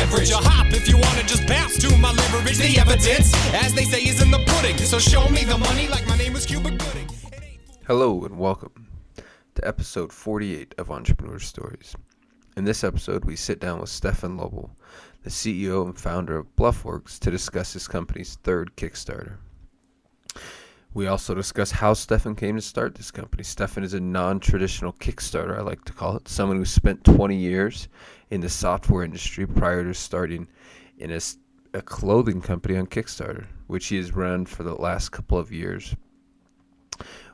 beverage. A hop if you wanna just bounce to my leverage. The evidence, as they say, is in the pudding. So show me the money like my name was Cuba Gooding. Hello and welcome to episode 48 of Entrepreneur Stories. In this episode, we sit down with Stefan Loble, the CEO and founder of Bluffworks, to discuss his company's third Kickstarter. We also discuss how Stefan came to start this company. Stefan is a non-traditional Kickstarter, I like to call it, someone who spent 20 years in the software industry prior to starting in a clothing company on Kickstarter, which he has run for the last couple of years.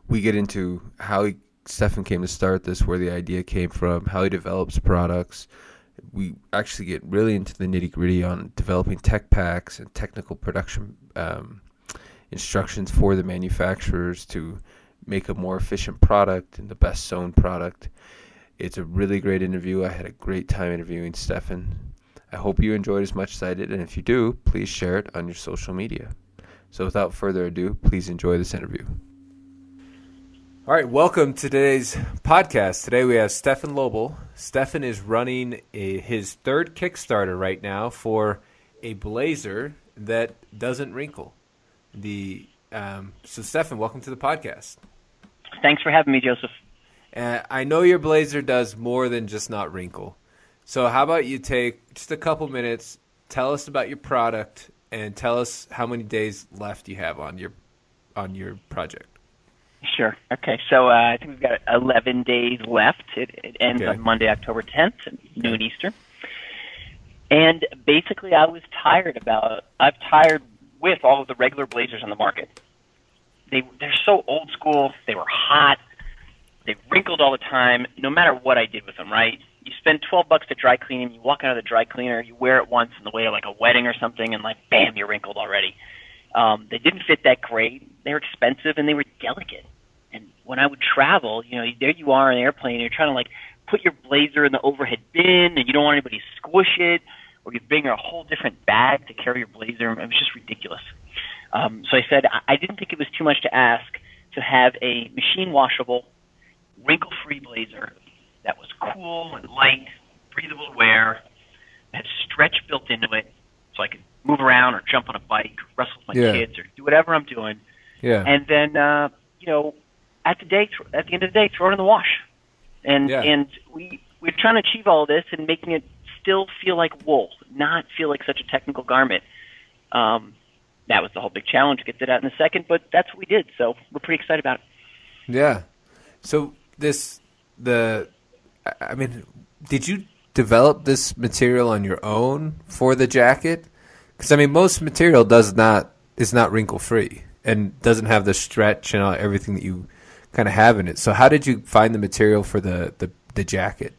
We get into how Stefan came to start this, where the idea came from, how he develops products. We actually get really into the nitty-gritty on developing tech packs and technical production instructions for the manufacturers to make a more efficient product and the best sewn product. It's a really great interview. I had a great time interviewing Stefan. I hope you enjoyed as much as I did, and if you do, please share it on your social media. So without further ado, please enjoy this interview. All right, welcome to today's podcast. Today we have Stefan Loble. Stefan is running his third Kickstarter right now for a blazer that doesn't wrinkle. So Stefan, welcome to the podcast. Thanks for having me, Joseph. I know your blazer does more than just not wrinkle. So how about you take just a couple minutes, tell us about your product, and tell us how many days left you have on your project. Sure. Okay. So I think we've got 11 days left. It ends on Monday, October 10th, noon Eastern. And basically, I've tired with all of the regular blazers on the market. They're so old school. They were hot. They wrinkled all the time, no matter what I did with them, right? You spend $12 to dry clean them. You walk out of the dry cleaner. You wear it once on the way to like a wedding or something, and like, bam, you're wrinkled already. They didn't fit that great. They were expensive, and they were delicate. And when I would travel, there you are on an airplane, and you're trying to like put your blazer in the overhead bin, and you don't want anybody to squish it, or you bring a whole different bag to carry your blazer. It was just ridiculous. So I said I didn't think it was too much to ask to have a machine-washable, wrinkle-free blazer that was cool and light, breathable to wear, had stretch built into it, so I could move around or jump on a bike, or wrestle with my kids, or do whatever I'm doing. Yeah. And then, at the end of the day, throw it in the wash. And we're trying to achieve all of this and making it still feel like wool, not feel like such a technical garment. That was the whole big challenge to get that out in a second, but that's what we did. So we're pretty excited about it. Yeah. So did you develop this material on your own for the jacket? Because most material is not wrinkle free and doesn't have the stretch and everything that you kind of have in it. So how did you find the material for the jacket?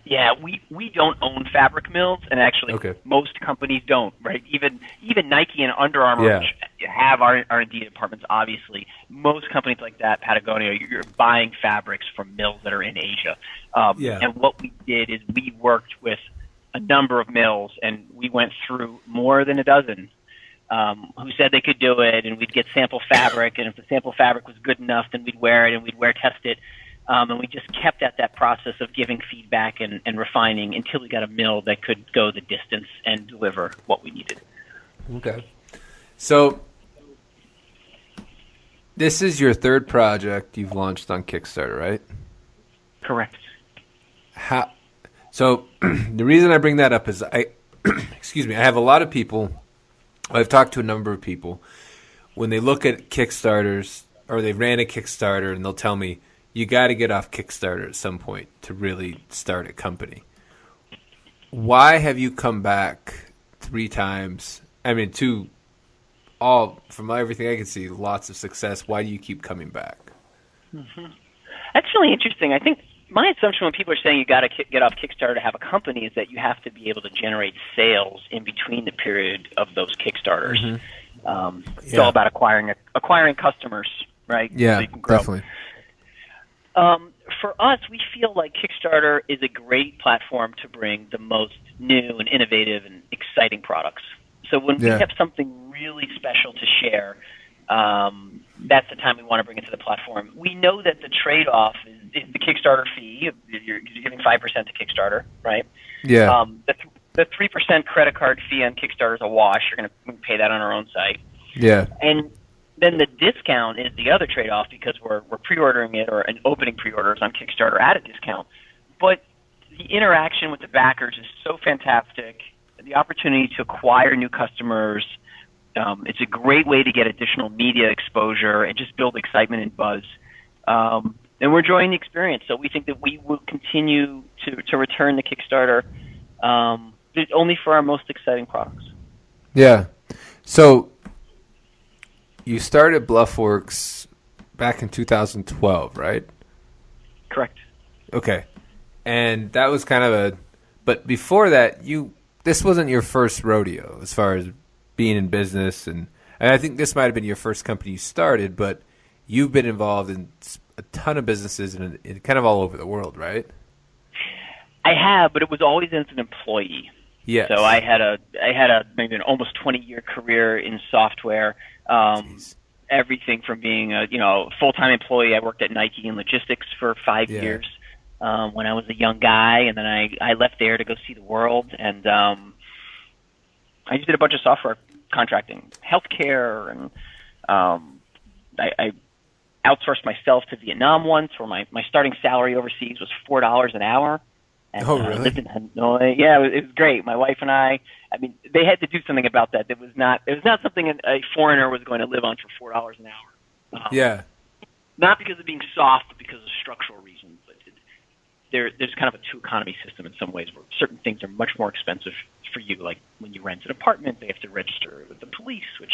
Yeah, we don't own fabric mills, and actually most companies don't, right? Even Nike and Under Armour have R&D departments, obviously. Most companies like that, Patagonia, you're buying fabrics from mills that are in Asia. And what we did is we worked with a number of mills, and we went through more than a dozen who said they could do it, and we'd get sample fabric, and if the sample fabric was good enough, then we'd wear it, and we'd wear test it. And we just kept at that process of giving feedback and refining until we got a mill that could go the distance and deliver what we needed. Okay. So this is your third project you've launched on Kickstarter, right? Correct. So the reason I bring that up is I have a lot of people, I've talked to a number of people, when they look at Kickstarters or they ran a Kickstarter and they'll tell me, you got to get off Kickstarter at some point to really start a company. Why have you come back 3 times? From everything I can see, lots of success. Why do you keep coming back? Mm-hmm. That's really interesting. I think my assumption when people are saying you got to get off Kickstarter to have a company is that you have to be able to generate sales in between the period of those Kickstarters. Mm-hmm. It's all about acquiring customers, right? Yeah, so you can grow. Definitely. For us, we feel like Kickstarter is a great platform to bring the most new and innovative and exciting products. So when we have something really special to share, that's the time we want to bring it to the platform. We know that the trade-off is the Kickstarter fee. You're giving 5% to Kickstarter, right? Yeah. the 3% credit card fee on Kickstarter is a wash. You're going to pay that on our own site. Yeah. And then the discount is the other trade-off because we're pre-ordering it and opening pre-orders on Kickstarter at a discount. But the interaction with the backers is so fantastic. The opportunity to acquire new customers, it's a great way to get additional media exposure and just build excitement and buzz. And we're enjoying the experience. So we think that we will continue to return the Kickstarter only for our most exciting products. Yeah. So you started Bluffworks back in 2012, right? Correct. Okay. And that was kind of but before that, this wasn't your first rodeo as far as being in business. And I think this might have been your first company you started, but you've been involved in a ton of businesses and kind of all over the world, right? I have, but it was always as an employee. Yes. So I had maybe an almost 20-year career in software. Everything from being a full-time employee. I worked at Nike in logistics for 5 years when I was a young guy, and then I left there to go see the world. And I just did a bunch of software contracting, healthcare, and I outsourced myself to Vietnam once, where my starting salary overseas was $4 an hour. And, really? I lived in Hanoi. Yeah, it was great. My wife and I mean, they had to do something about that. It was not something a foreigner was going to live on for $4 an hour. Not because of being soft, but because of structural reasons. But there's kind of a two-economy system in some ways where certain things are much more expensive for you. Like when you rent an apartment, they have to register with the police, which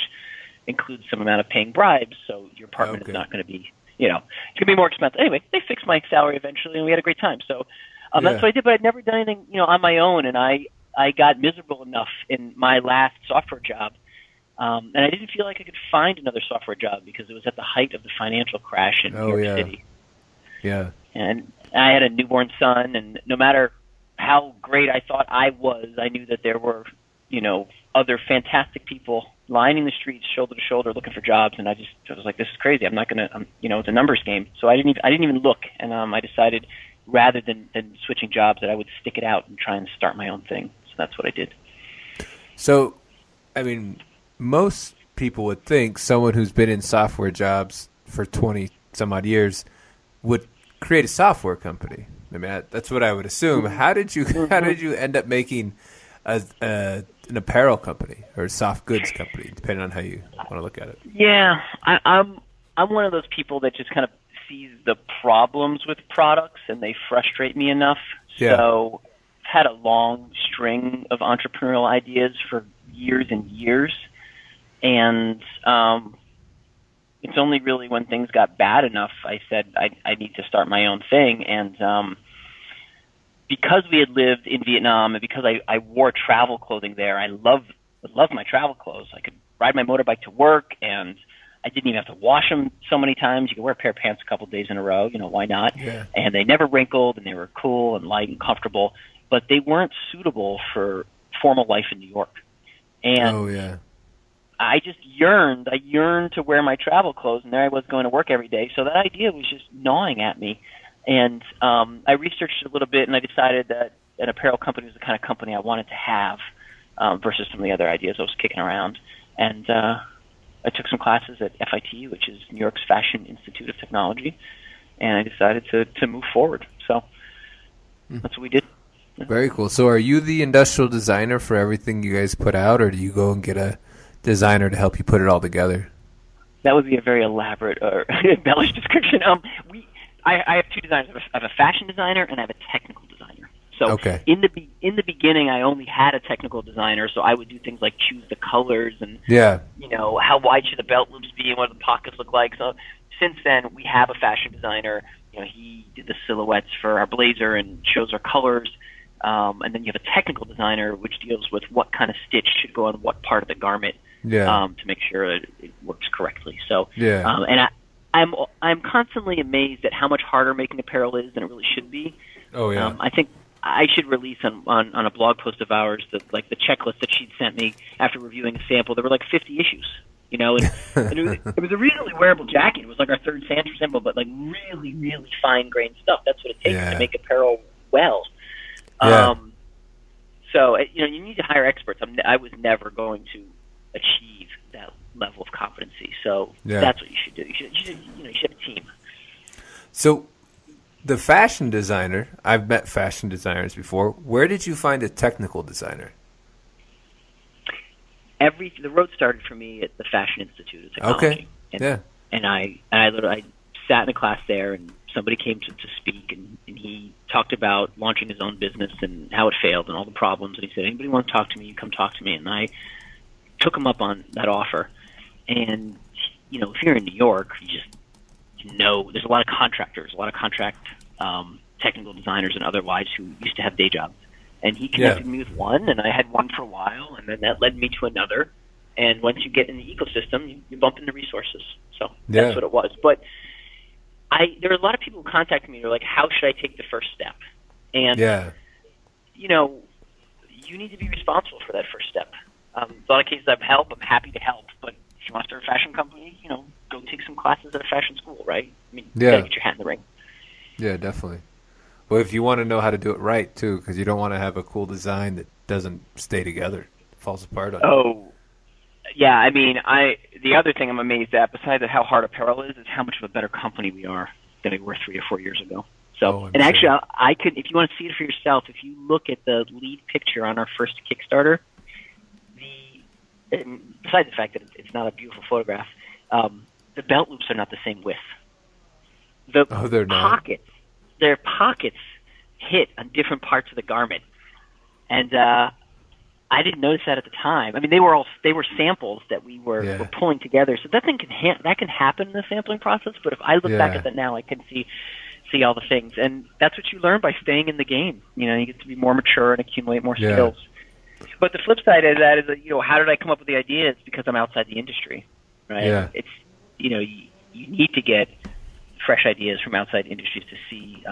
includes some amount of paying bribes. So your apartment is not going to be, it's going to be more expensive. Anyway, they fixed my salary eventually, and we had a great time. So that's what I did, but I'd never done anything, on my own, and I got miserable enough in my last software job, and I didn't feel like I could find another software job because it was at the height of the financial crash in New York City. Yeah. And I had a newborn son, and no matter how great I thought I was, I knew that there were, other fantastic people lining the streets shoulder to shoulder looking for jobs, and I was like, this is crazy. I'm not going to, it's a numbers game. So I didn't even look, and I decided rather than switching jobs that I would stick it out and try and start my own thing. So that's what I did. So, I mean, most people would think someone who's been in software jobs for 20 some odd years would create a software company. I mean, that's what I would assume. How did you end up making an apparel company or a soft goods company, depending on how you want to look at it? Yeah, I'm one of those people that just kind of sees the problems with products and they frustrate me enough. Yeah. So I've had a long string of entrepreneurial ideas for years and years, and it's only really when things got bad enough I said I need to start my own thing. And because we had lived in Vietnam and because I wore travel clothing there, I loved my travel clothes. I could ride my motorbike to work, and I didn't even have to wash them so many times. You could wear a pair of pants a couple of days in a row. Why not? Yeah. And they never wrinkled, and they were cool and light and comfortable. But they weren't suitable for formal life in New York. And I just yearned. I yearned to wear my travel clothes, and there I was going to work every day. So that idea was just gnawing at me. And I researched a little bit, and I decided that an apparel company was the kind of company I wanted to have versus some of the other ideas I was kicking around. And I took some classes at FIT, which is New York's Fashion Institute of Technology, and I decided to move forward. So that's what we did. Very cool. So are you the industrial designer for everything you guys put out, or do you go and get a designer to help you put it all together? That would be a very elaborate or embellished description. I have two designers. I have a fashion designer and I have a technical designer. So in the beginning, I only had a technical designer, so I would do things like choose the colors and how wide should the belt loops be and what do the pockets look like. So since then, we have a fashion designer. He did the silhouettes for our blazer and chose our colors. And then you have a technical designer, which deals with what kind of stitch should go on what part of the garment to make sure it works correctly. So and I'm constantly amazed at how much harder making apparel is than it really should be. I think I should release on a blog post of ours the checklist that she'd sent me after reviewing a sample. There were like 50 issues, and it was a reasonably wearable jacket. It was like our third sample, but like really, really fine grained stuff. That's what it takes to make apparel well. So, you need to hire experts. I was never going to achieve that level of competency. So that's what you should do. You should have a team. So the fashion designer, I've met fashion designers before. Where did you find a technical designer? The road started for me at the Fashion Institute of Technology. Okay. And I sat in a class there, and somebody came to speak, and he talked about launching his own business and how it failed and all the problems. And he said, anybody want to talk to me, you come talk to me. And I took him up on that offer. And, if you're in New York, there's a lot of contractors, a lot of contract technical designers and otherwise who used to have day jobs. And he connected me with one, and I had one for a while, and then that led me to another. And once you get in the ecosystem, you bump into resources. So that's what it was. But there are a lot of people who contact me. They're like, how should I take the first step? And, you need to be responsible for that first step. A lot of cases I'm happy to help. But if you want to start a fashion company, go take some classes at a fashion school, right? I mean, you got to get your hat in the ring. Yeah, definitely. Well, if you want to know how to do it right, too, because you don't want to have a cool design that doesn't stay together. It falls apart on you. Oh, yeah. I mean, the other thing I'm amazed at, besides how hard apparel is how much of a better company we are than we were 3 or 4 years ago. So, actually, I could, if you want to see it for yourself, if you look at the lead picture on our first Kickstarter, besides the fact that it's not a beautiful photograph, the belt loops are not the same width. They're not. Their pockets hit on different parts of the garment, and I didn't notice that at the time. I mean, they were samples that we were pulling together. So that thing can happen in the sampling process. But if I look back at that now, I can see all the things, and that's what you learn by staying in the game. You get to be more mature and accumulate more skills. But the flip side of that is that how did I come up with the idea? It's because I'm outside the industry, right? Yeah. It's you need to get fresh ideas from outside industries to see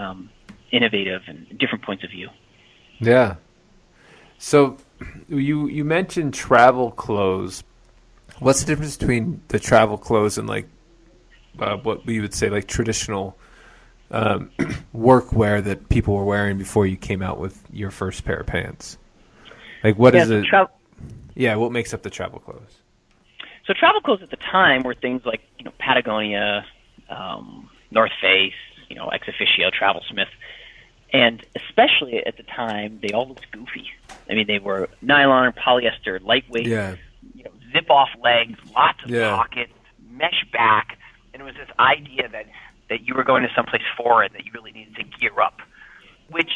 innovative and different points of view. Yeah. So you mentioned travel clothes. What's the difference between the travel clothes and what we would say traditional workwear that people were wearing before you came out with your first pair of pants? What is it? What makes up the travel clothes? So travel clothes at the time were things like Patagonia, North Face, Ex Officio, Travel Smith, and especially at the time, they all looked goofy. I mean, they were nylon or polyester, lightweight, zip-off legs, lots of pockets, mesh back, and it was this idea that you were going to someplace foreign that you really needed to gear up, which,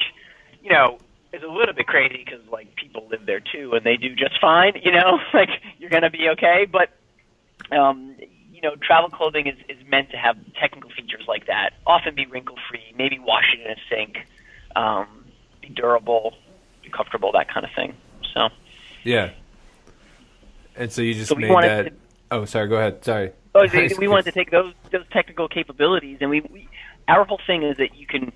is a little bit crazy because, people live there too, and they do just fine, you're going to be okay, but travel clothing is meant to have technical features like that. Often be wrinkle-free, maybe wash it in a sink, be durable, be comfortable, that kind of thing. So. Yeah. And so you just made that. Sorry. Go ahead. Sorry. We wanted to take those technical capabilities, and our whole thing is that you can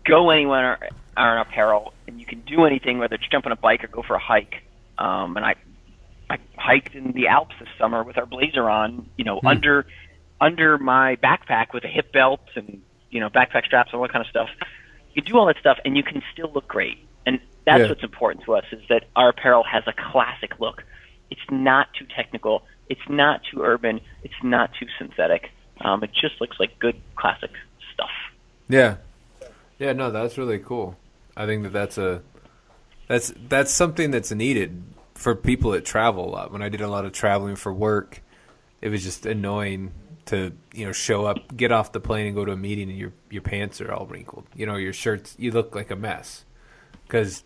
go anywhere on apparel, and you can do anything, whether it's jump on a bike or go for a hike. And I hiked in the Alps this summer with our blazer on, under my backpack with a hip belt and, backpack straps, all that kind of stuff. You do all that stuff and you can still look great. And that's what's important to us, is that our apparel has a classic look. It's not too technical. It's not too urban. It's not too synthetic. It just looks like good classic stuff. Yeah. Yeah, no, that's really cool. I think that's something that's needed for people that travel a lot. When I did a lot of traveling for work, it was just annoying to show up, get off the plane, and go to a meeting, and your pants are all wrinkled. Your shirts, you look like a mess because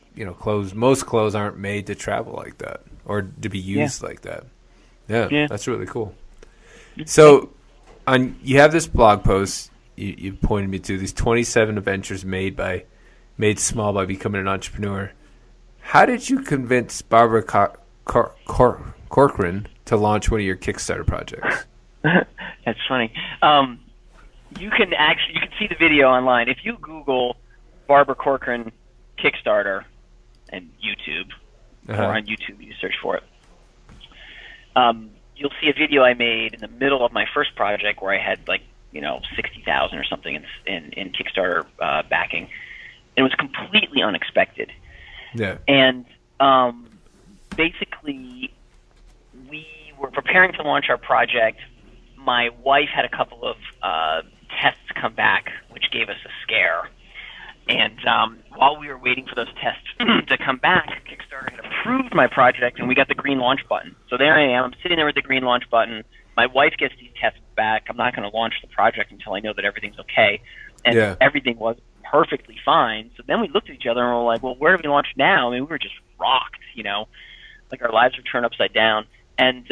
most clothes aren't made to travel like that or to be used like that. Yeah, that's really cool. So, you have this blog post you pointed me to, these 27 adventures made small by becoming an entrepreneur. How did you convince Barbara Corcoran to launch one of your Kickstarter projects? That's funny. You can see the video online. If you Google Barbara Corcoran Kickstarter and YouTube, or on YouTube you search for it, you'll see a video I made in the middle of my first project where I had 60,000 or something in Kickstarter backing. It was completely unexpected. Yeah. And basically, we were preparing to launch our project. My wife had a couple of tests come back, which gave us a scare. And while we were waiting for those tests to come back, Kickstarter had approved my project, and we got the green launch button. So there I am. I'm sitting there with the green launch button. My wife gets these tests back. I'm not going to launch the project until I know that everything's okay. And everything was perfectly fine. So then we looked at each other and we're like, well, where do we launch now? I mean, we were just rocked, like our lives were turned upside down. And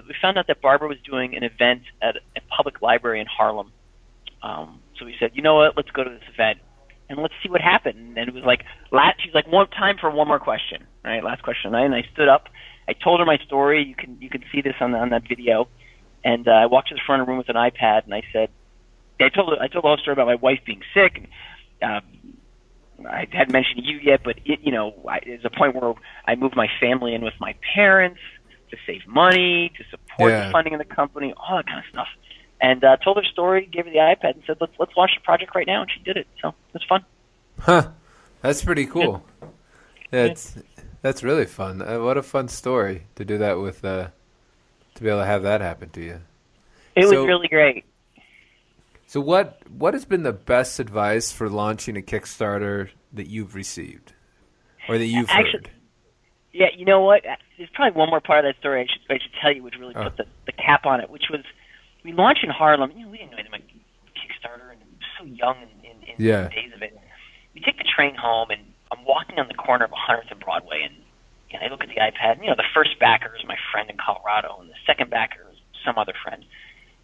we found out that Barbara was doing an event at a public library in Harlem. So we said, you know what, let's go to this event and let's see what happened. And it was like, she's like, time for one more question, right? Last question. And I stood up. I told her my story. You can see this on that video. And I walked to the front of the room with an iPad, and I said, I told the whole story about my wife being sick. I hadn't mentioned you yet, but there's a point where I moved my family in with my parents to save money, to support the funding of the company, all that kind of stuff. And told her story, gave her the iPad, and said, let's launch the project right now, and she did it. So it was fun. Huh. That's pretty cool. Yeah. That's really fun. What a fun story to do that with, to be able to have that happen to you. It was really great. So what has been the best advice for launching a Kickstarter that you've received or that you've heard? Yeah, you know what? There's probably one more part of that story I should tell you, which really put the cap on it, which was we launched in Harlem. We didn't know anything about Kickstarter, and we were so young in the days of it. We take the train home, and I'm walking on the corner of 100th and Broadway, and I look at the iPad, and the first backer is my friend in Colorado, and the second backer is some other friend.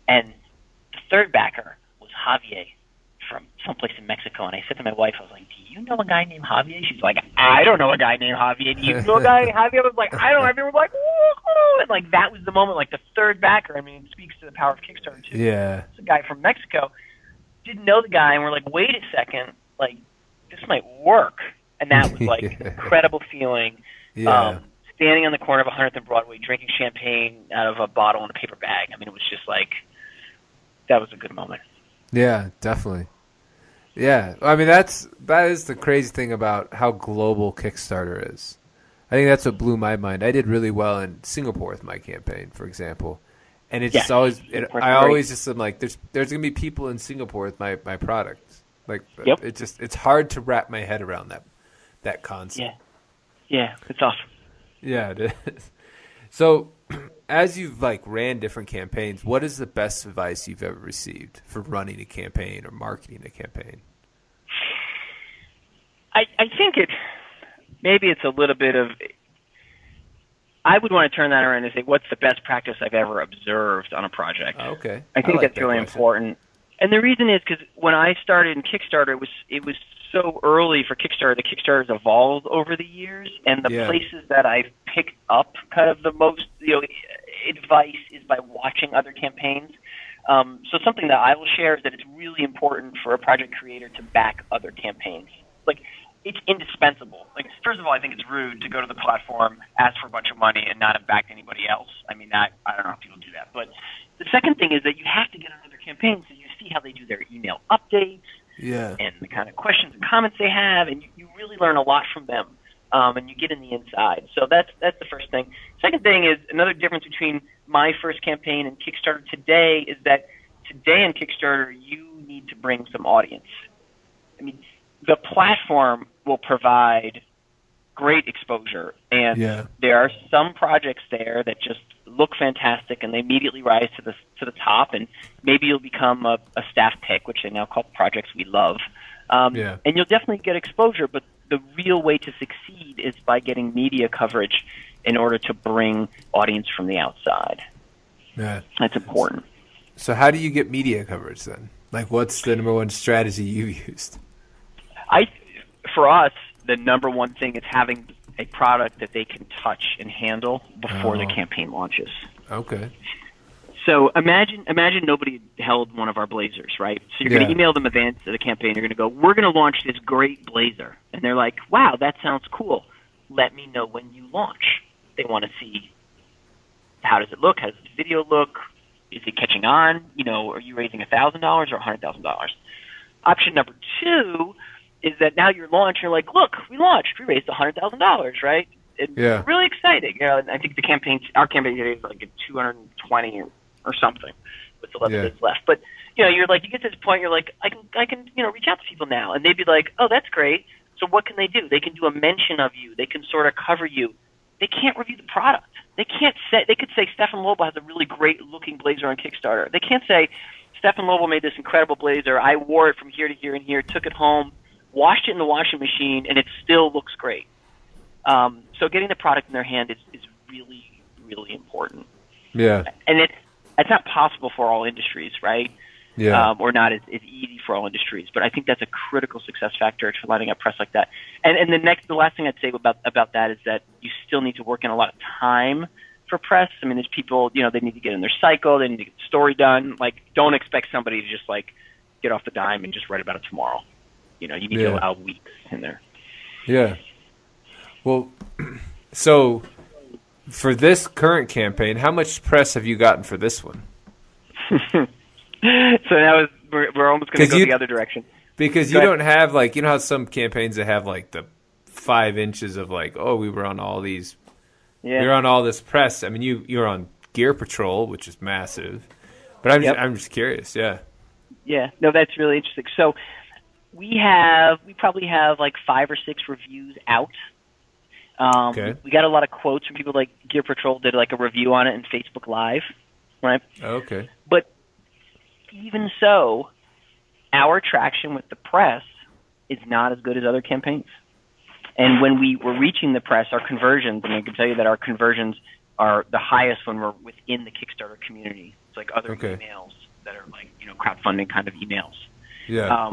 And the third backer was Javier from someplace in Mexico. And I said to my wife, I was like, do you know a guy named Javier? She's like, I don't know a guy named Javier. Do you know a guy named Javier? I was like, I don't know. Everyone was like, woo-hoo! And like that was the moment, like the third backer. I mean, it speaks to the power of Kickstarter too. Yeah. It's a guy from Mexico. Didn't know the guy, and we're like, wait a second, like this might work. And that was like an incredible feeling. Yeah. Standing on the corner of 100th and Broadway, drinking champagne out of a bottle in a paper bag. I mean, it was just like, that was a good moment. Yeah, definitely. Yeah, I mean that is the crazy thing about how global Kickstarter is. I think that's what blew my mind. I did really well in Singapore with my campaign, for example, and it's just always. I always just am like, there's gonna be people in Singapore with my product. Like, it's hard to wrap my head around that concept. Yeah, it's awesome. Yeah, it is. So, as you've ran different campaigns, what is the best advice you've ever received for running a campaign or marketing a campaign? I think maybe it's a little bit of. I would want to turn that around and say, what's the best practice I've ever observed on a project? Okay, I think that's really important. And the reason is because when I started in Kickstarter, it was so early for Kickstarter. The Kickstarter's evolved over the years, and the places that I've picked up kind of the most advice is by watching other campaigns. So something that I will share is that it's really important for a project creator to back other campaigns. Like, it's indispensable. Like, first of all, I think it's rude to go to the platform, ask for a bunch of money, and not have backed anybody else. I mean, I don't know if people do that. But the second thing is that you have to get on other campaigns so you see how they do their email updates and the kind of questions and comments they have, and you really learn a lot from them, and you get in the inside. So that's the first thing. Second thing is another difference between my first campaign and Kickstarter today is that today in Kickstarter you need to bring some audience. I mean, the platform will provide great exposure, and there are some projects there that just look fantastic and they immediately rise to the top, and maybe you'll become a staff pick, which they now call projects we love. And you'll definitely get exposure, but the real way to succeed is by getting media coverage in order to bring audience from the outside. Yeah. That's important. So how do you get media coverage then? Like, what's the number one strategy you've used? For us, the number one thing is having a product that they can touch and handle before the campaign launches. Okay. So imagine nobody held one of our blazers, right? So you're going to email them advance of the campaign. You're going to go, we're going to launch this great blazer. And they're like, wow, that sounds cool. Let me know when you launch. They want to see, how does it look? How does the video look? Is it catching on? Are you raising $1,000 or $100,000? Option number two is that now you're launched, you're like, look, we launched. We raised $100,000, right? It's Yeah. really exciting. You know, and I think our campaign today is like at 220 or something with 11 days left. But you know, you get to this point, you're like, I can reach out to people now, and they'd be like, oh, that's great. So what can they do? They can do a mention of you. They can sort of cover you. They can't review the product. They could say Stefan Loble has a really great looking blazer on Kickstarter. They can't say Stefan Loble made this incredible blazer. I wore it from here to here and here, took it home, washed it in the washing machine, and it still looks great. So getting the product in their hand is really, really important. Yeah. And it's not possible for all industries, right? Yeah. Or not as easy for all industries. But I think that's a critical success factor to lining up press like that. And the last thing I'd say about that is that you still need to work in a lot of time for press. I mean, there's people, they need to get in their cycle, they need to get the story done. Like, don't expect somebody to just like get off the dime and just write about it tomorrow. You need to allow weeks in there. Yeah. Well, so for this current campaign, how much press have you gotten for this one? So now we're almost going to go the other direction. Because you don't have, like, you know how some campaigns that have, like, the 5 inches of, like, oh, we were on all these. Yeah. You're on all this press. I mean, you're on Gear Patrol, which is massive. But I'm just curious, yeah. Yeah. No, that's really interesting. So we probably have, like, 5 or 6 reviews out. Okay. We got a lot of quotes from people like Gear Patrol did, like, a review on it in Facebook Live, right? Okay. But even so, our traction with the press is not as good as other campaigns. And when we were reaching the press, our conversions, and I can tell you that our conversions are the highest when we're within the Kickstarter community. It's like other emails that are like, crowdfunding kind of emails. Yeah.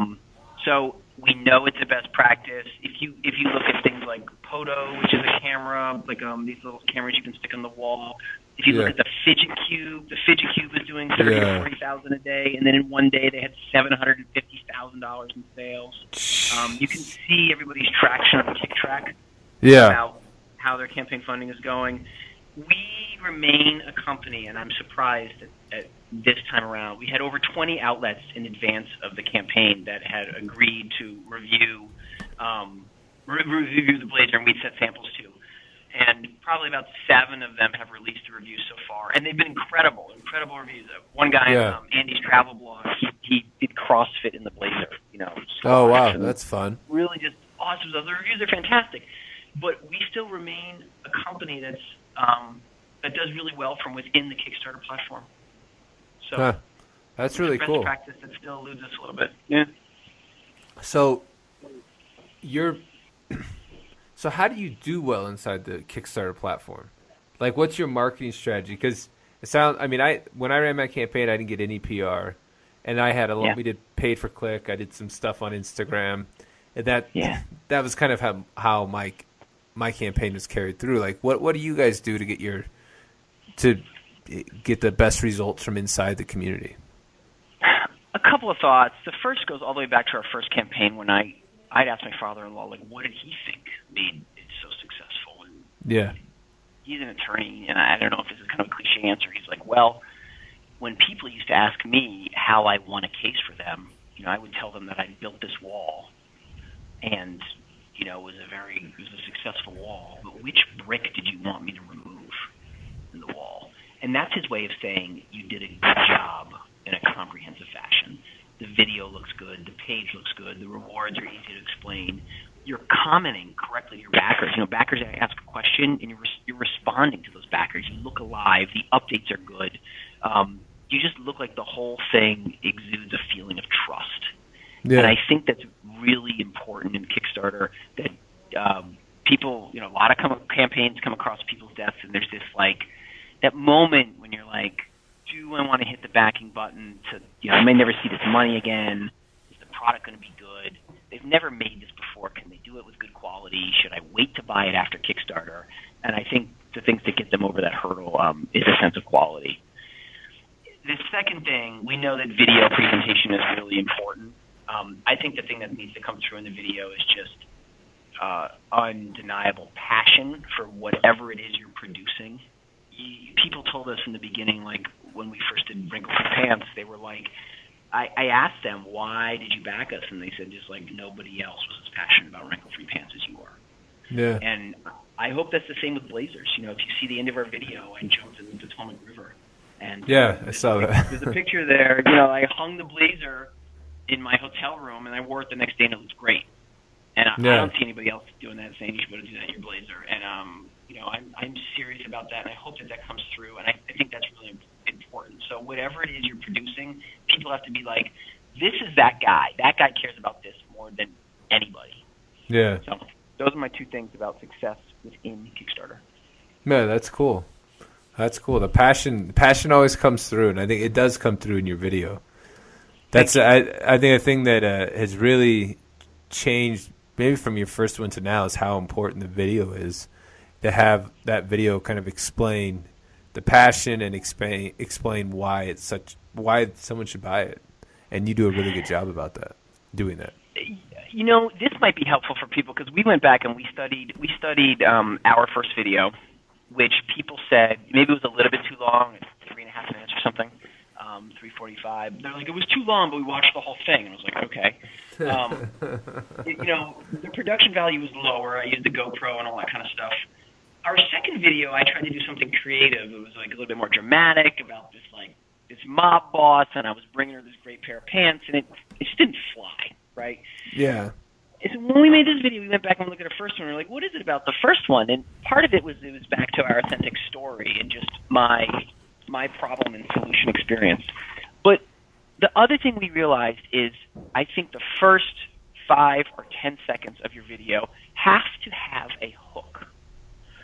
So we know it's the best practice. If you look at things like Poto, which is a camera, like these little cameras you can stick on the wall. If you look at the Fidget Cube is doing $30,000 to $40,000 a day, and then in one day they had $750,000 in sales. You can see everybody's traction on the TickTrack about how their campaign funding is going. We remain a company, and I'm surprised at this time around. We had over 20 outlets in advance of the campaign that had agreed to review the blazer, and we'd set samples too. And probably about 7 of them have released the reviews so far, and they've been incredible reviews. One guy, Andy's travel blog, he did CrossFit in the blazer. Oh wow, that's fun. Really, just awesome. The reviews are fantastic, but we still remain a company that does really well from within the Kickstarter platform. So that's really cool. Best practice that still eludes us a little bit. Yeah. So So how do you do well inside the Kickstarter platform? Like, what's your marketing strategy? Because when I ran my campaign, I didn't get any PR, and I had we did paid for click. I did some stuff on Instagram, and that was kind of how my campaign was carried through. Like, what do you guys do to get the best results from inside the community? A couple of thoughts. The first goes all the way back to our first campaign when I'd asked my father-in-law, like, what did he think made it so successful? And he's an attorney, and I don't know if this is kind of a cliche answer. He's like, well, when people used to ask me how I won a case for them, I would tell them that I built this wall, and it was a successful wall. But which brick did you want me to remove in the wall? And that's his way of saying you did a good job in a comprehensive fashion. The video looks good. The page looks good. The rewards are easy to explain. You're commenting correctly to your backers. Backers ask a question, and you're responding to those backers. You look alive. The updates are good. You just look like the whole thing exudes a feeling of trust. Yeah. And I think that's really important in Kickstarter that people, a lot of campaigns come across people's desks, and there's this, like, that moment when you're like, do I want to hit the backing button to, I may never see this money again. Is the product going to be good? They've never made this before. Can they do it with good quality? Should I wait to buy it after Kickstarter? And I think the things that get them over that hurdle is a sense of quality. The second thing, we know that video presentation is really important. I think the thing that needs to come through in the video is just undeniable passion for whatever it is you're producing. People told us in the beginning, like when we first did Wrinkle Pants, they were like, I asked them, why did you back us? And they said, just like nobody else was as passionate about wrinkle-free pants as you are. Yeah. And I hope that's the same with blazers. You know, if you see the end of our video, I jumped in the Potomac River. And yeah, I saw that. There's a picture there. You know, I hung the blazer in my hotel room, and I wore it the next day, and it looked great. And I don't see anybody else doing that, saying you should do that in your blazer. And you know, I'm serious about that, and I hope that comes through. And I think that's really important. So whatever it is you're producing, people have to be like, this is that guy. That guy cares about this more than anybody. Yeah. So those are my 2 things about success within Kickstarter. No, that's cool. That's cool. The passion always comes through, and I think it does come through in your video. That's I think a thing that has really changed, maybe from your first one to now, is how important the video is. To have that video kind of explain the passion and explain why someone should buy it, and you do a really good job about that, doing that. You know, this might be helpful for people because we went back and we studied our first video, which people said maybe it was a little bit too long, 3.5 minutes or something, 3:45. They're like, it was too long, but we watched the whole thing, and I was like, okay. You know, the production value was lower. I used the GoPro and all that kind of stuff. Our second video, I tried to do something creative. It was like a little bit more dramatic about this mob boss, and I was bringing her this great pair of pants, and it just didn't fly, right? Yeah. And so when we made this video, we went back and looked at our first one, and we're like, what is it about the first one? And part of it was back to our authentic story and just my problem and solution experience. But the other thing we realized is I think the first 5 or 10 seconds of your video have to have a hook.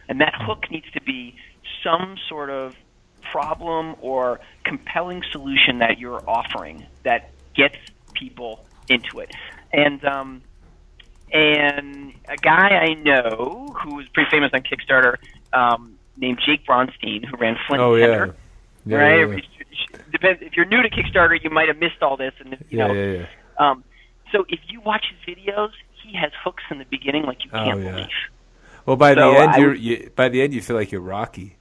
And that hook needs to be some sort of problem or compelling solution that you're offering that gets people into it. And a guy I know who was pretty famous on Kickstarter named Jake Bronstein, who ran Flint Tender. Yeah, right? Yeah. Depends. If you're new to Kickstarter, you might have missed all this. And you know, so if you watch his videos, he has hooks in the beginning like you can't believe. Well, by the end, you feel like you're Rocky.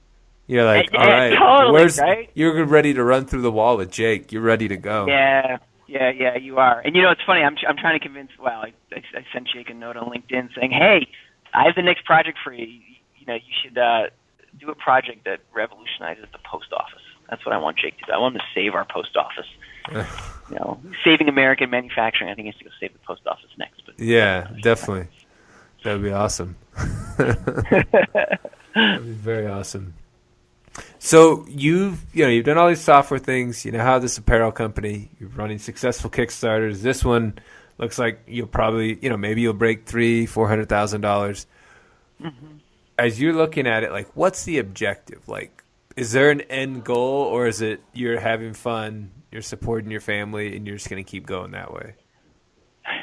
You're like, all right, totally, right? You're ready to run through the wall with Jake. You're ready to go. Yeah, you are. And you know, it's funny. I'm trying to convince. Well, I sent Jake a note on LinkedIn saying, hey, I have the next project for you. You know, you should do a project that revolutionizes the post office. That's what I want Jake to do. I want him to save our post office. You know, saving American manufacturing. I think he has to go save the post office next. But yeah, definitely. That would be awesome. That would be very awesome. So you've done all these software things. You know how this apparel company. You're running successful Kickstarters. This one looks like you'll probably, maybe you'll break $300,000-$400,000. Mm-hmm. As you're looking at it, like, what's the objective? Like, is there an end goal, or is it you're having fun, you're supporting your family, and you're just going to keep going that way?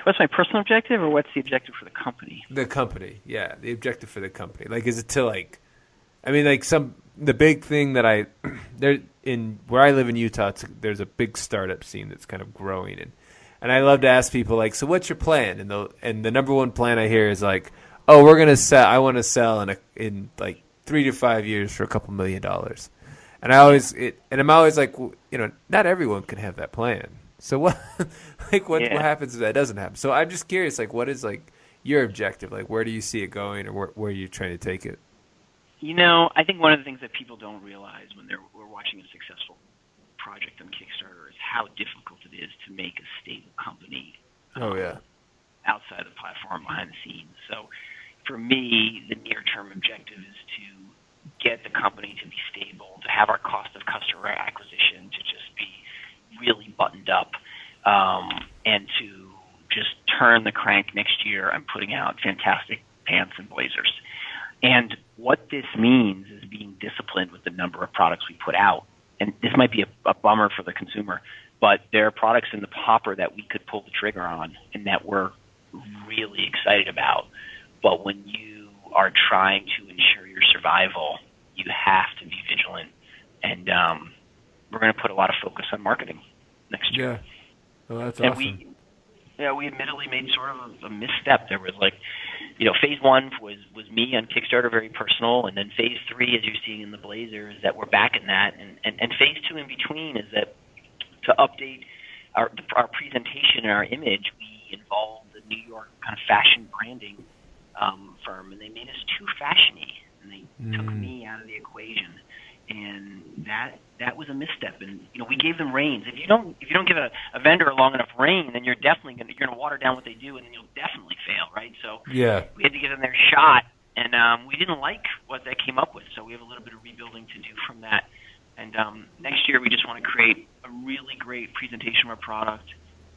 What's my personal objective, or what's the objective for the company? The company, yeah, the objective for the company. Like, is it to the big thing that where I live in Utah, there's a big startup scene that's kind of growing, and I love to ask people like, so what's your plan? And the number one plan I hear is like, oh, we're gonna sell. I want to sell in like 3 to 5 years for a couple $1 million. And I'm always like, not everyone can have that plan. So what happens if that doesn't happen? So I'm just curious, like, what is like your objective? Like, where do you see it going, or where are you trying to take it? I think one of the things that people don't realize when we're watching a successful project on Kickstarter is how difficult it is to make a stable company. Outside the platform, behind the scenes. So for me, the near-term objective is to get the company to be stable, to have our cost of customer acquisition to just be really buttoned up, and to just turn the crank next year. I'm putting out fantastic pants and blazers. And what this means is being disciplined with the number of products we put out. And this might be a bummer for the consumer, but there are products in the hopper that we could pull the trigger on and that we're really excited about. But when you are trying to ensure your survival, you have to be vigilant. And we're going to put a lot of focus on marketing next year. Yeah. Well, that's and awesome. We admittedly made sort of a misstep. There was phase 1 was me on Kickstarter, very personal, and then phase 3, as you're seeing in the blazer, is that we're back in that, and phase 2 in between is that to update our presentation and our image, we involved the New York kind of fashion branding firm, and they made us too fashiony, and they took me out of the equation, and that was a misstep. And we gave them reins. If you don't give a vendor a long enough rein, then you're gonna water down what they do, and then you'll definitely fail, right? So we had to give them their shot, and we didn't like what they came up with, so we have a little bit of rebuilding to do from that. And next year, we just want to create a really great presentation of our product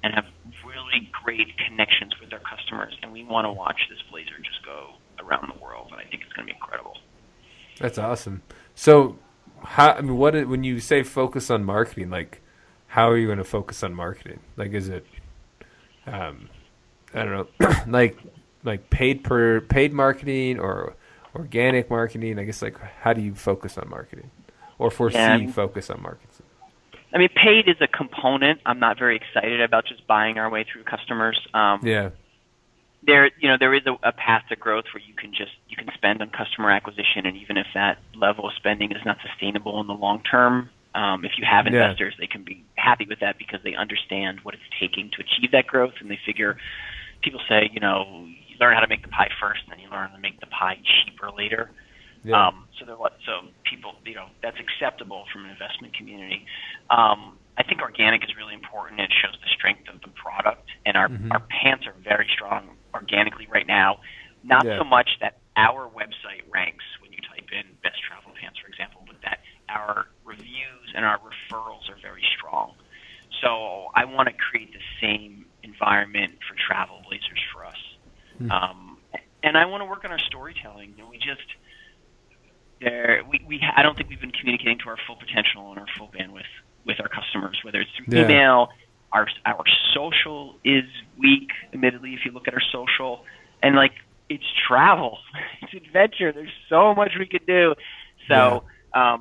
and have really great connections with our customers. And we want to watch this blazer just go around the world, and I think it's going to be incredible. That's awesome. So, when you say focus on marketing, like, how are you going to focus on marketing? Like, is it, I don't know, like paid marketing or organic marketing? I guess, like, how do you focus on marketing? Or foresee focus on marketing? I mean, paid is a component. I'm not very excited about just buying our way through customers. There is a path to growth where you can spend on customer acquisition, and even if that level of spending is not sustainable in the long term, if you have investors, they can be happy with that because they understand what it's taking to achieve that growth, and they figure. People say, you learn how to make the pie first, and then you learn to make the pie cheaper later. Yeah. So people, that's acceptable from an investment community. I think organic is really important. It shows the strength of the product, and our pants are very strong organically right now. Not so much that our website ranks when you type in best travel pants, for example, but that our reviews and our referrals are very strong. So I want to create the same environment for travel blazers for us. And I want to work on our storytelling. I don't think we've been communicating to our full potential and our full bandwidth with our customers, whether it's through email. Our social is weak, admittedly, if you look at our social. And, it's travel. It's adventure. There's so much we could do. So, I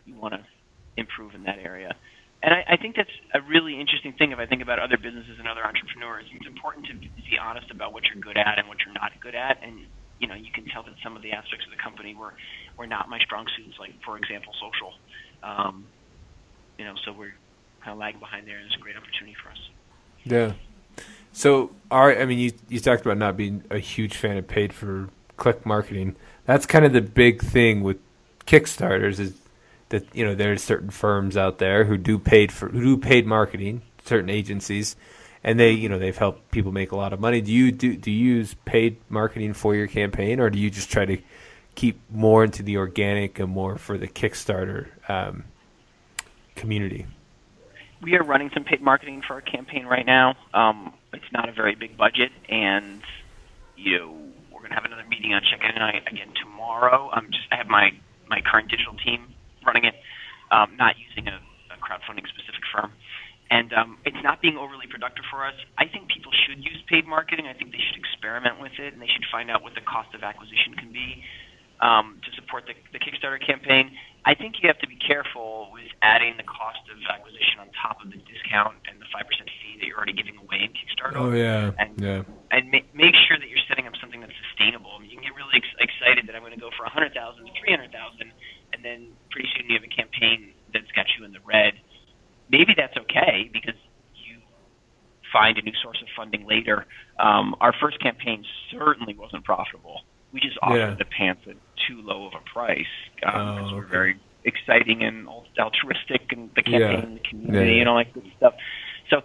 want to improve in that area. And I think that's a really interesting thing if I think about other businesses and other entrepreneurs. It's important to be honest about what you're good at and what you're not good at. And, you can tell that some of the aspects of the company were not my strong suits, like, for example, social. So we're kind of lagging behind there, and it's a great opportunity for us. Yeah. So, you talked about not being a huge fan of pay-per-click marketing. That's kind of the big thing with Kickstarters is that, there's certain firms out there who do paid marketing, certain agencies, and they've helped people make a lot of money. Do you use paid marketing for your campaign, or do you just try to keep more into the organic and more for the Kickstarter community? We are running some paid marketing for our campaign right now. It's not a very big budget, and we're going to have another meeting on Stefan and I again tomorrow. I have my current digital team running it, not using a crowdfunding specific firm. And it's not being overly productive for us. I think people should use paid marketing. I think they should experiment with it, and they should find out what the cost of acquisition can be to support the Kickstarter campaign. I think you have to be careful with adding the cost of acquisition on top of the discount and the 5% fee that you're already giving away in Kickstarter. Oh, yeah. And make sure that you're setting up something that's sustainable. I mean, you can get really excited that I'm going to go for $100,000 to $300,000, and then pretty soon you have a campaign that's got you in the red. Maybe that's okay because you find a new source of funding later. Our first campaign certainly wasn't profitable. We just offered the pants at too low of a price because we're very exciting and altruistic and the campaign and the community and all that good stuff. So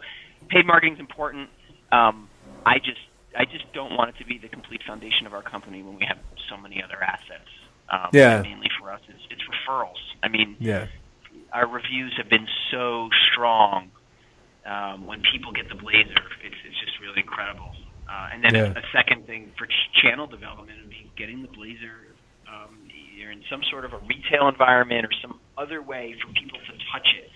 paid marketing is important. I just don't want it to be the complete foundation of our company when we have so many other assets. Mainly for us, it's referrals. I mean, our reviews have been so strong. When people get the blazer, it's just really incredible. And then a second thing for channel development would be getting the blazer either in some sort of a retail environment or some other way for people to touch it.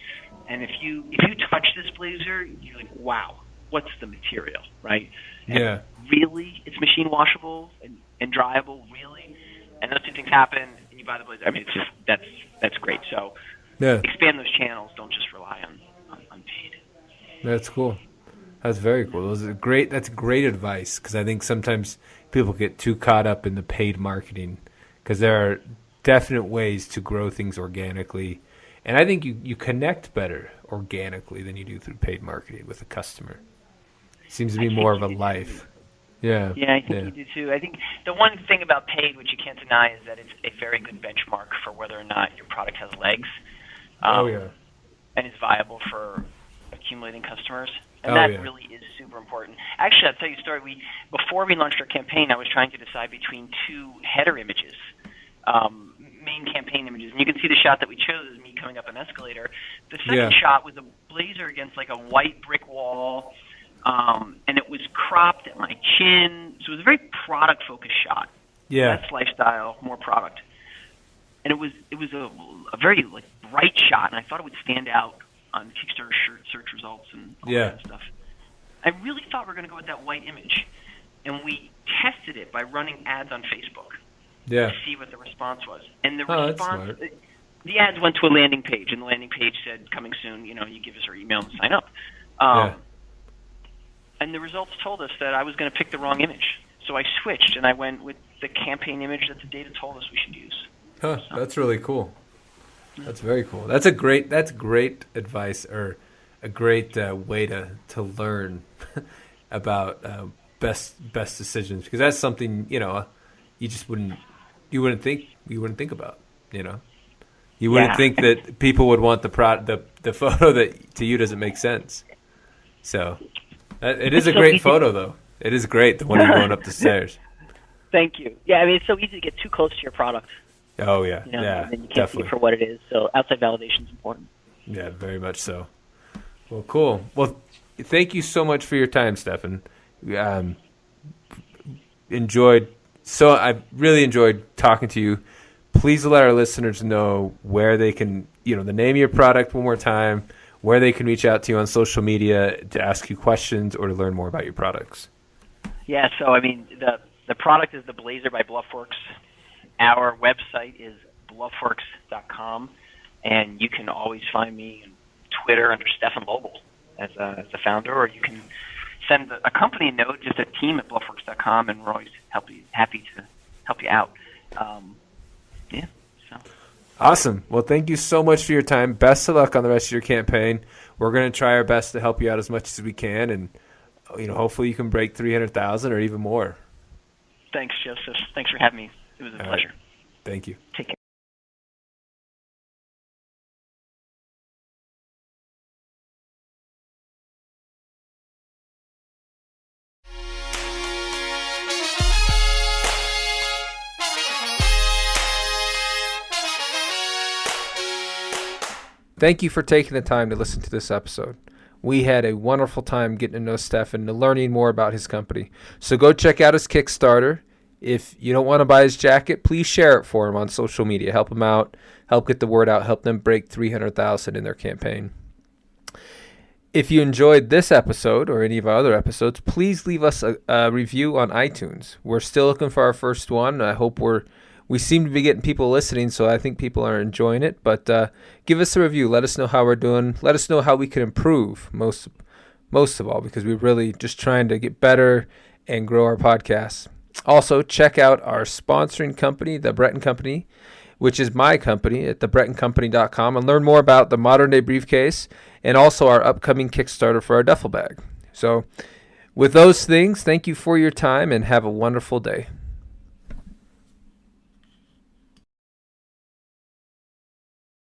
And if you touch this blazer, you're like, wow, what's the material, right? And really, it's machine washable and dryable, really. And those two things happen, and you buy the blazer. I mean, it's just that's great. So expand those channels. Don't just rely on paid. That's cool. That's very cool. That's great advice because I think sometimes people get too caught up in the paid marketing because there are definite ways to grow things organically. And I think you connect better organically than you do through paid marketing with a customer. It seems to be more of a life. Yeah. Yeah, I think you do too. I think the one thing about paid, which you can't deny, is that it's a very good benchmark for whether or not your product has legs. And is viable for accumulating customers. And that really is super important. Actually, I'll tell you a story. Before we launched our campaign, I was trying to decide between two header images, main campaign images. And you can see the shot that we chose is me coming up an escalator. The second shot was a blazer against like a white brick wall, and it was cropped at my chin. So it was a very product-focused shot. Yeah. Less lifestyle, more product. And it was a very like bright shot, and I thought it would stand out on Kickstarter search results and all that kind of stuff. I really thought we were going to go with that white image, and we tested it by running ads on Facebook to see what the response was. And the response, the ads went to a landing page, and the landing page said, "Coming soon. You give us our email and sign up." And the results told us that I was going to pick the wrong image, so I switched and I went with the campaign image that the data told us we should use. That's really cool. That's very cool. That's great advice, or a great way to learn about best decisions, because that's something you just wouldn't think about. You wouldn't think that people would want the photo that to you doesn't make sense. So it is a great photo, though. It is great, the one you're going up the stairs. Thank you. Yeah, I mean, it's so easy to get too close to your product. Oh, yeah. And then you can't see it for what it is. So outside validation is important. Yeah, very much so. Well, cool. Well, thank you so much for your time, Stefan. I really enjoyed talking to you. Please let our listeners know where they can, the name of your product one more time, where they can reach out to you on social media to ask you questions or to learn more about your products. Yeah, so, I mean, the product is the blazer by Bluffworks. Our website is bluffworks.com, and you can always find me on Twitter under Stefan Loble as the founder, or you can send a company note, just a team at bluffworks.com, and we're always happy to help you out. Awesome. Well, thank you so much for your time. Best of luck on the rest of your campaign. We're going to try our best to help you out as much as we can, and hopefully you can break 300,000 or even more. Thanks, Joseph. Thanks for having me. It was a pleasure. Right. Thank you. Take care. Thank you for taking the time to listen to this episode. We had a wonderful time getting to know Stefan and learning more about his company. So go check out his Kickstarter. If you don't want to buy his jacket, please share it for him on social media. Help him out. Help get the word out. Help them break 300,000 in their campaign. If you enjoyed this episode or any of our other episodes, please leave us a review on iTunes. We're still looking for our first one. I hope we seem to be getting people listening, so I think people are enjoying it. But give us a review. Let us know how we're doing. Let us know how we can improve most of all, because we're really just trying to get better and grow our podcast. Also, check out our sponsoring company, The Breton Company, which is my company at thebretoncompany.com, and learn more about the modern day briefcase and also our upcoming Kickstarter for our duffel bag. So with those things, thank you for your time and have a wonderful day.